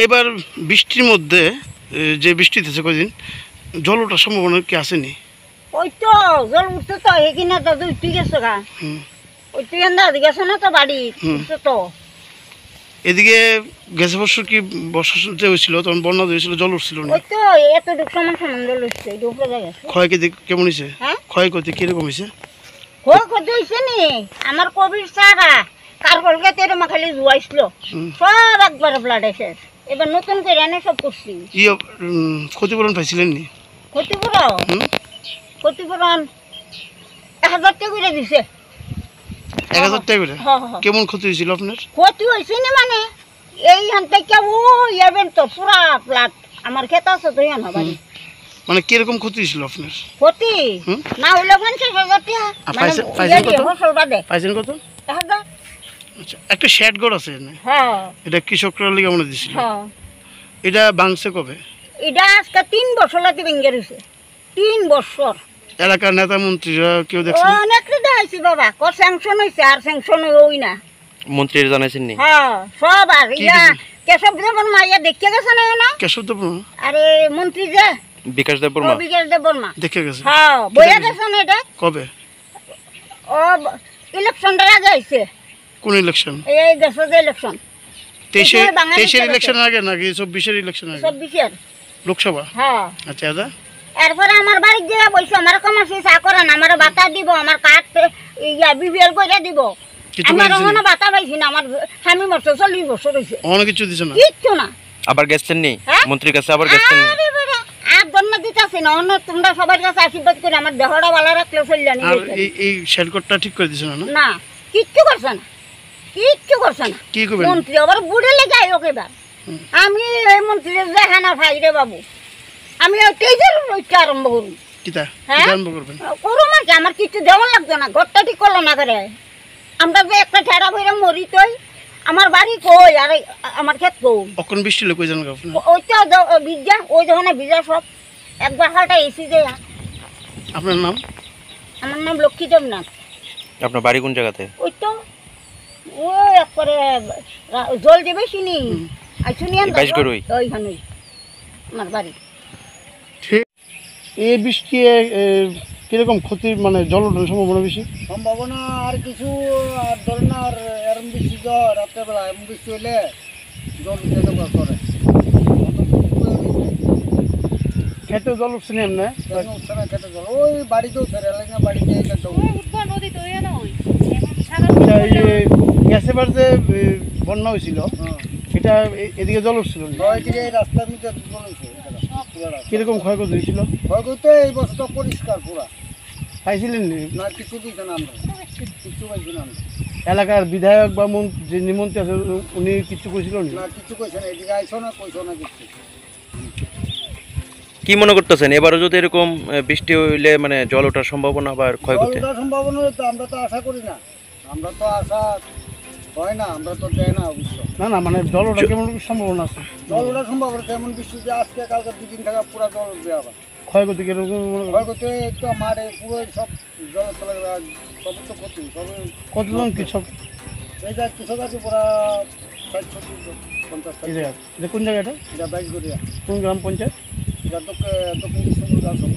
এবার বৃষ্টির মধ্যে যে বৃষ্টি হতেছে কদিন জল ওঠার সম্ভাবনা কি আসেনি? ওই তো জল উঠছে তো এখানে তো উঠতে গেছে গা। ওই তুই আন্দাজ গেছে না তো বাড়ি উঠছে তো। এদিকে গেছে বছর কি বর্ষা যে হয়েছিল তখন বন্যা হয়েছিল, জল উঠছিল না? ওই তো এতটুকু সমান সমান জল উঠছে, এটা উপরে জায়গা। ক্ষয়ক্ষতি কেমন হয়েছে? হ্যাঁ, ক্ষয়ক্ষতি কিরকম হয়েছে? ক্ষতি হয়েছে নি আমার কবির সারা কারগলকে তেরো মাখালি জুয়াইছিল, সব একবার ব্লাড এসে এবার নতুন করে এনে সব করছি। কি ক্ষতিপূরণ পাইছিলেন নি? ক্ষতিপূরণ 1000 টাকা করে দিছে। 1000 টাকা করে? কেমন ক্ষতি হয়েছিল আপনার? ক্ষতি হয়েছে না মানে এইখান থেকে ও যাবেন তো পুরা প্লাট আমার খেতে আছে তো ইয়ান বাড়ি। মানে কিরকম ক্ষতি হয়েছিল আপনার? ক্ষতি না হইলে 50,000 টাকা। পাইছেন কত? 1000। আচ্ছা, একটা শেড ঘর আছে না? হ্যাঁ, এটা কৃষকরা লিগে মনে দিছিল। হ্যাঁ, এটা ভাঙছে কবে? এটা আজকে 3 বছর লাগি ভেঙে রয়েছে। 3 বছর। এলাকার নেতা মন্ত্রীরা কেউ দেখছে? অনেক দেখাইছি বাবা, স্যাংশন হয়েছে আর স্যাংশন হই না। মন্ত্রীরা জানাইছেন নি? হ্যাঁ, সব আর ইয়া কেশব দেববর্মা ইয়া দেখে গেছে না? কেশব দেববর্মা? আরে মন্ত্রী যে বিকাশ দেববর্মা। বিকাশ দেববর্মা দেখে গেছে? হ্যাঁ, বইয়া গেছে না এটা। কবে? ও ইলেকশনটার আগে আইছে। কোন ইলেকশন? এই গেছে যে ইলেকশন 23-এর ইলেকশনের আগে নাকি 24-এর ইলেকশনের আগে? 24-এর লোকসভা। হ্যাঁ। আচ্ছা দাদা, এরপরে আমার বাড়ির যে বলছে আমার কমার্সি চা করেন, আমার বাতা দিব, আমার কাঠ ইয়া বিবিএল করে দিব। আমার ওখানে বাতা পাইছি না, আমার স্বামী মরছে 40 বছর হয়েছে। অনেক কিছু দিছে না? কিচ্ছু না। আবার গেছেন নি মন্ত্রীর কাছে? আবার গেছেন নি? আর গন্না দিতেছি না, অন্য তোমরা সবার কাছে আশীর্বাদ করে আমার দেহটা ভালো রাখলে চললে নি। আর এই শেডকটটা ঠিক করে দিছে না? না, কিচ্ছু করছে না, কিচ্ছু করছে না। কি করবেন? মন্ত্রী আবার বুড়ে লেগে ওকে এবার আমি এই মন্ত্রীর দেখা না ভাই রে বাবু, আমি ওই তেজের রইতে আরম্ভ করুন। কিতা আরম্ভ করবেন? করুন আর কি, আমার কিছু দেওয়ার লাগতো না, ঘরটা ঠিক করলো না করে। আমরা যে একটা ঠেড়া বইরা মরি তৈ, আমার বাড়ি কই আর আমার ক্ষেত কই। অখন বৃষ্টি লোক কই জানেন আপনি? ওইটা ভিজা, ওই যখন ভিজা সব একবার হালটা এসি দেয়। আপনার নাম? আমার নাম লক্ষ্মী দেবনাথ। আপনার বাড়ি কোন জায়গাতে? ওই তো ওই একবারে জল দেবে শুনি আর শুনি ওইখানে আমার বাড়ি। এই বৃষ্টি কিরকম ক্ষতি, মানে জল ওঠার সম্ভাবনা বেশি? সম্ভাবনা আর কিছু আর ধরেন না, আর এরম বৃষ্টি জ্বর রাত্রেবেলা এমন বৃষ্টি হইলে জল উঠতে করে। খেতে জল উঠছে না এমনি? উঠছে না খেতে জল, ওই বাড়িতেও ছেড়ে না, বাড়িতে গ্যাসে বার যে বন্যা হয়েছিল এটা এদিকে জল উঠছিল না? এদিকে রাস্তার মধ্যে জল হয়েছে। কিরকম ক্ষয়ক্ষতি হয়েছিল? ক্ষয়ক্ষতি এই বছরটা পরিষ্কার পুরা। পাইছিলেন না, কিছু দিচ্ছে না, আমরা কিছু পাইছি না। এলাকার বিধায়ক বা যে মন্ত্রী আছে উনি কিছু কইছিল না? কিছু কইছে না, এদিকে আইসো না, কইসো না কিছু। কি মনে করতেছেন এবারও যদি এরকম বৃষ্টি হইলে মানে জল ওঠার সম্ভাবনা বা ক্ষয়ক্ষতি? জল ওঠার সম্ভাবনা তো আমরা তো আশা করি না, আমরা তো আশা হয় না, আমরা তো দেয় না অবশ্য। না মানে জল ওঠার কেমন সম্ভাবনা আছে? জল ওঠার সম্ভাবনা তেমন বৃষ্টি যে আজকে কালকে 2-3 টাকা পুরো জল উঠবে। আবার ক্ষয়ক্ষতি কিরকম? ক্ষয়ক্ষতি তো মাঠে পুরো সব জল চলে যাবে, সব তো ক্ষতি। সবে কতজন কৃষক? এইটা কৃষক আছে পুরা 60-50। এটা কোন জায়গাটা? এটা 22 গড়িয়া। কোন গ্রাম পঞ্চায়েত? এটা দক্ষিণ